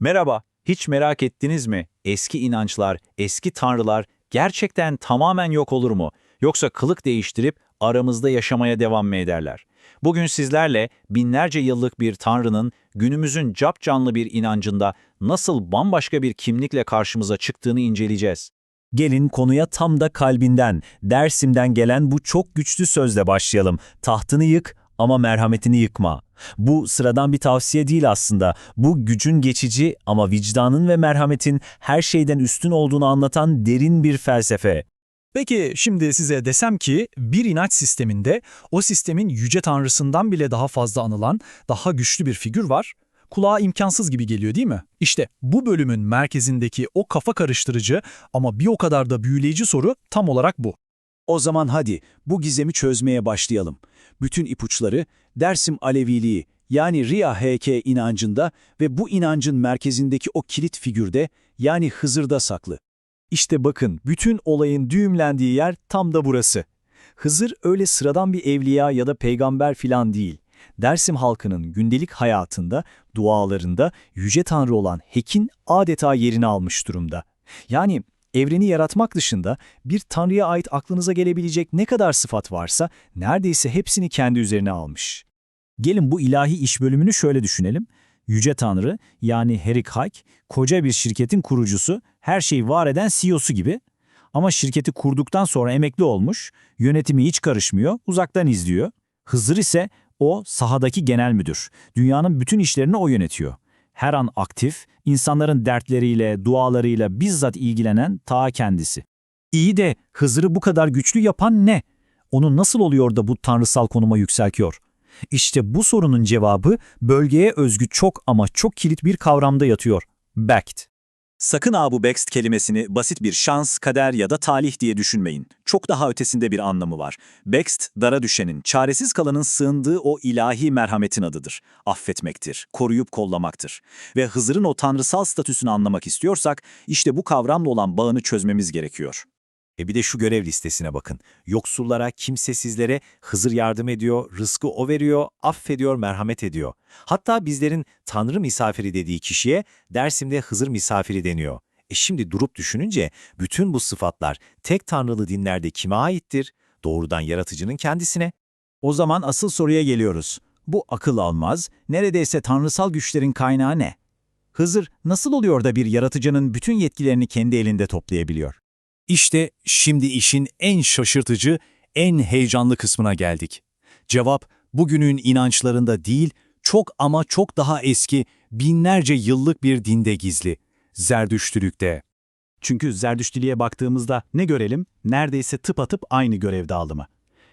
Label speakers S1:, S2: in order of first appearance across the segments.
S1: Merhaba, hiç merak ettiniz mi? Eski inançlar, eski tanrılar gerçekten tamamen yok olur mu? Yoksa kılık değiştirip aramızda yaşamaya devam mı ederler? Bugün sizlerle binlerce yıllık bir tanrının günümüzün capcanlı bir inancında nasıl bambaşka bir kimlikle karşımıza çıktığını inceleyeceğiz.
S2: Gelin konuya tam da kalbinden, Dersim'den gelen bu çok güçlü sözle başlayalım. Tahtını yık ama merhametini yıkma. Bu sıradan bir tavsiye değil aslında. Bu gücün geçici ama vicdanın ve merhametin her şeyden üstün olduğunu anlatan derin bir felsefe.
S3: Peki şimdi size desem ki bir inanç sisteminde o sistemin yüce tanrısından bile daha fazla anılan, daha güçlü bir figür var. Kulağa imkansız gibi geliyor değil mi? İşte bu bölümün merkezindeki o kafa karıştırıcı ama bir o kadar da büyüleyici soru tam olarak bu.
S4: O zaman hadi bu gizemi çözmeye başlayalım. Bütün ipuçları Dersim Aleviliği yani Ria Heke inancında ve bu inancın merkezindeki o kilit figürde yani Hızır'da saklı.
S2: İşte bakın, bütün olayın düğümlendiği yer tam da burası. Hızır öyle sıradan bir evliya ya da peygamber filan değil. Dersim halkının gündelik hayatında, dualarında Yüce Tanrı olan Hek'in adeta yerini almış durumda. Yani evreni yaratmak dışında bir Tanrı'ya ait aklınıza gelebilecek ne kadar sıfat varsa neredeyse hepsini kendi üzerine almış. Gelin bu ilahi iş bölümünü şöyle düşünelim. Yüce Tanrı yani Herik Hak, koca bir şirketin kurucusu, her şeyi var eden CEO'su gibi. Ama şirketi kurduktan sonra emekli olmuş, yönetimi hiç karışmıyor, uzaktan izliyor. Hızır ise o sahadaki genel müdür. Dünyanın bütün işlerini o yönetiyor. Her an aktif, insanların dertleriyle, dualarıyla bizzat ilgilenen ta kendisi. İyi de Hızır'ı bu kadar güçlü yapan ne? Onu nasıl oluyor da bu tanrısal konuma yükseltiyor? İşte bu sorunun cevabı bölgeye özgü çok ama çok kilit bir kavramda yatıyor. Backed.
S5: Sakın ha bu Bext kelimesini basit bir şans, kader ya da talih diye düşünmeyin. Çok daha ötesinde bir anlamı var. Bext, dara düşenin, çaresiz kalanın sığındığı o ilahi merhametin adıdır. Affetmektir, koruyup kollamaktır. Ve Hızır'ın o tanrısal statüsünü anlamak istiyorsak, işte bu kavramla olan bağını çözmemiz gerekiyor.
S2: Bir de şu görev listesine bakın. Yoksullara, kimsesizlere Hızır yardım ediyor, rızkı o veriyor, affediyor, merhamet ediyor. Hatta bizlerin Tanrı misafiri dediği kişiye Dersim'de Hızır misafiri deniyor. Şimdi durup düşününce bütün bu sıfatlar tek tanrılı dinlerde kime aittir? Doğrudan yaratıcının kendisine. O zaman asıl soruya geliyoruz. Bu akıl almaz, neredeyse tanrısal güçlerin kaynağı ne? Hızır nasıl oluyor da bir yaratıcının bütün yetkilerini kendi elinde toplayabiliyor?
S4: İşte şimdi işin en şaşırtıcı, en heyecanlı kısmına geldik. Cevap bugünün inançlarında değil, çok ama çok daha eski, binlerce yıllık bir dinde gizli. Zerdüştlülükte.
S3: Çünkü Zerdüştlülüğe baktığımızda ne görelim? Neredeyse tıpatıp aynı görev dağılımı.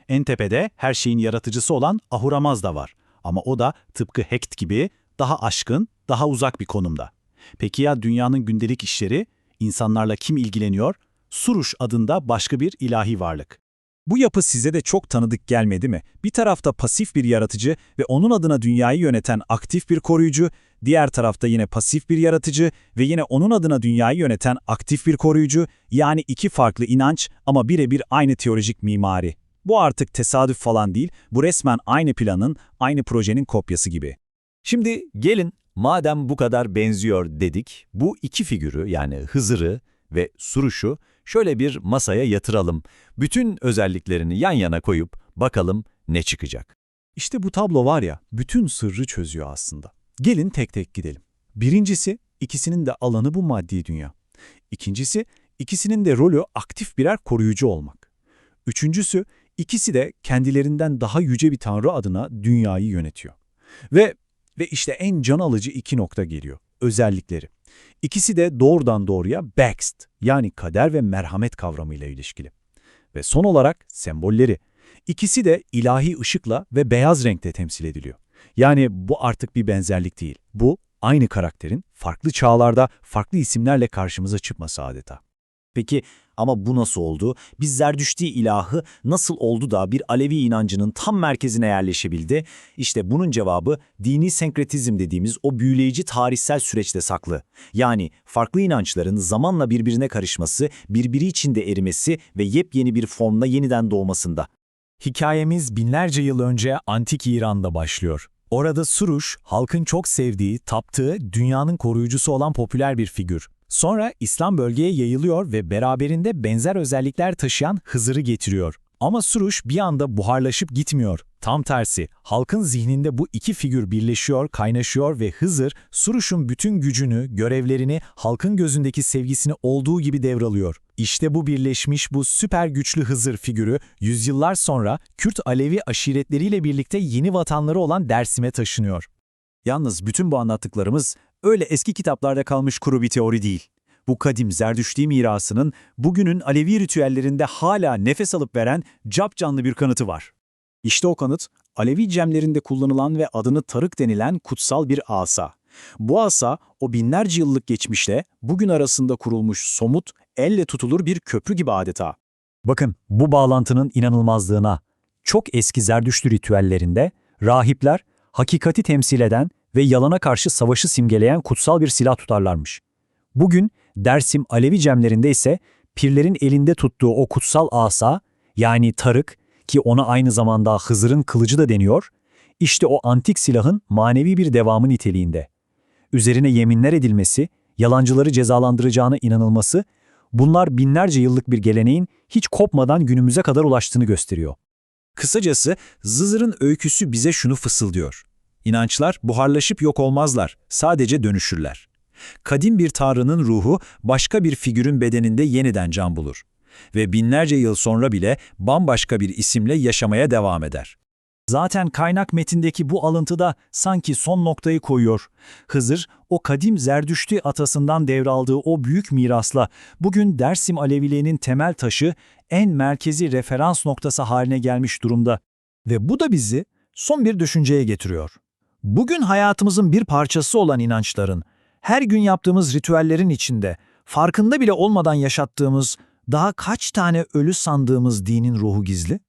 S3: En tepede her şeyin yaratıcısı olan Ahura Mazda var. Ama o da tıpkı Hekt gibi daha aşkın, daha uzak bir konumda. Peki ya dünyanın gündelik işleri, insanlarla kim ilgileniyor? Suruş adında başka bir ilahi varlık. Bu yapı size de çok tanıdık gelmedi mi? Bir tarafta pasif bir yaratıcı ve onun adına dünyayı yöneten aktif bir koruyucu, diğer tarafta yine pasif bir yaratıcı ve yine onun adına dünyayı yöneten aktif bir koruyucu, yani iki farklı inanç ama birebir aynı teolojik mimari. Bu artık tesadüf falan değil, bu resmen aynı planın, aynı projenin kopyası gibi.
S2: Şimdi gelin, madem bu kadar benziyor dedik, bu iki figürü yani Hızır'ı ve Suruş'u şöyle bir masaya yatıralım. Bütün özelliklerini yan yana koyup bakalım ne çıkacak.
S3: İşte bu tablo var ya, bütün sırrı çözüyor aslında. Gelin tek tek gidelim. Birincisi, ikisinin de alanı bu maddi dünya. İkincisi, ikisinin de rolü aktif birer koruyucu olmak. Üçüncüsü, ikisi de kendilerinden daha yüce bir tanrı adına dünyayı yönetiyor. Ve işte en can alıcı iki nokta geliyor. Özellikleri. İkisi de doğrudan doğruya Bext yani kader ve merhamet kavramıyla ilişkili. Ve son olarak sembolleri. İkisi de ilahi ışıkla ve beyaz renkte temsil ediliyor. Yani bu artık bir benzerlik değil. Bu aynı karakterin farklı çağlarda farklı isimlerle karşımıza çıkması adeta.
S2: Peki ama bu nasıl oldu? Biz Zerdüşti ilahı nasıl oldu da bir Alevi inancının tam merkezine yerleşebildi? İşte bunun cevabı dini senkretizm dediğimiz o büyüleyici tarihsel süreçte saklı. Yani farklı inançların zamanla birbirine karışması, birbiri içinde erimesi ve yepyeni bir formla yeniden doğmasında.
S3: Hikayemiz binlerce yıl önce Antik İran'da başlıyor.
S2: Orada Suruş, halkın çok sevdiği, taptığı, dünyanın koruyucusu olan popüler bir figür. Sonra İslam bölgeye yayılıyor ve beraberinde benzer özellikler taşıyan Hızır'ı getiriyor. Ama Suruş bir anda buharlaşıp gitmiyor. Tam tersi, halkın zihninde bu iki figür birleşiyor, kaynaşıyor ve Hızır, Suruş'un bütün gücünü, görevlerini, halkın gözündeki sevgisini olduğu gibi devralıyor. İşte bu birleşmiş, bu süper güçlü Hızır figürü, yüzyıllar sonra Kürt Alevi aşiretleriyle birlikte yeni vatanları olan Dersim'e taşınıyor.
S4: Yalnız bütün bu anlattıklarımız öyle eski kitaplarda kalmış kuru bir teori değil. Bu kadim Zerdüşti mirasının bugünün Alevi ritüellerinde hala nefes alıp veren capcanlı bir kanıtı var.
S2: İşte o kanıt, Alevi cemlerinde kullanılan ve adını tarık denilen kutsal bir asa. Bu asa, o binlerce yıllık geçmişle bugün arasında kurulmuş somut, elle tutulur bir köprü gibi adeta.
S4: Bakın bu bağlantının inanılmazlığına. Çok eski Zerdüştü ritüellerinde rahipler hakikati temsil eden ve yalana karşı savaşı simgeleyen kutsal bir silah tutarlarmış. Bugün Dersim Alevi cemlerinde ise pirlerin elinde tuttuğu o kutsal asa, yani tarık ki ona aynı zamanda Hızır'ın kılıcı da deniyor, işte o antik silahın manevi bir devamı niteliğinde. Üzerine yeminler edilmesi, yalancıları cezalandıracağına inanılması, bunlar binlerce yıllık bir geleneğin hiç kopmadan günümüze kadar ulaştığını gösteriyor.
S1: Kısacası Hızır'ın öyküsü bize şunu fısıldıyor. İnançlar buharlaşıp yok olmazlar, sadece dönüşürler. Kadim bir tanrının ruhu başka bir figürün bedeninde yeniden can bulur. Ve binlerce yıl sonra bile bambaşka bir isimle yaşamaya devam eder.
S2: Zaten kaynak metindeki bu alıntıda sanki son noktayı koyuyor. Hızır, o kadim Zerdüştü atasından devraldığı o büyük mirasla bugün Dersim Aleviliğinin temel taşı, en merkezi referans noktası haline gelmiş durumda. Ve bu da bizi son bir düşünceye getiriyor. Bugün hayatımızın bir parçası olan inançların, her gün yaptığımız ritüellerin içinde, farkında bile olmadan yaşattığımız, daha kaç tane ölü sandığımız dinin ruhu gizli?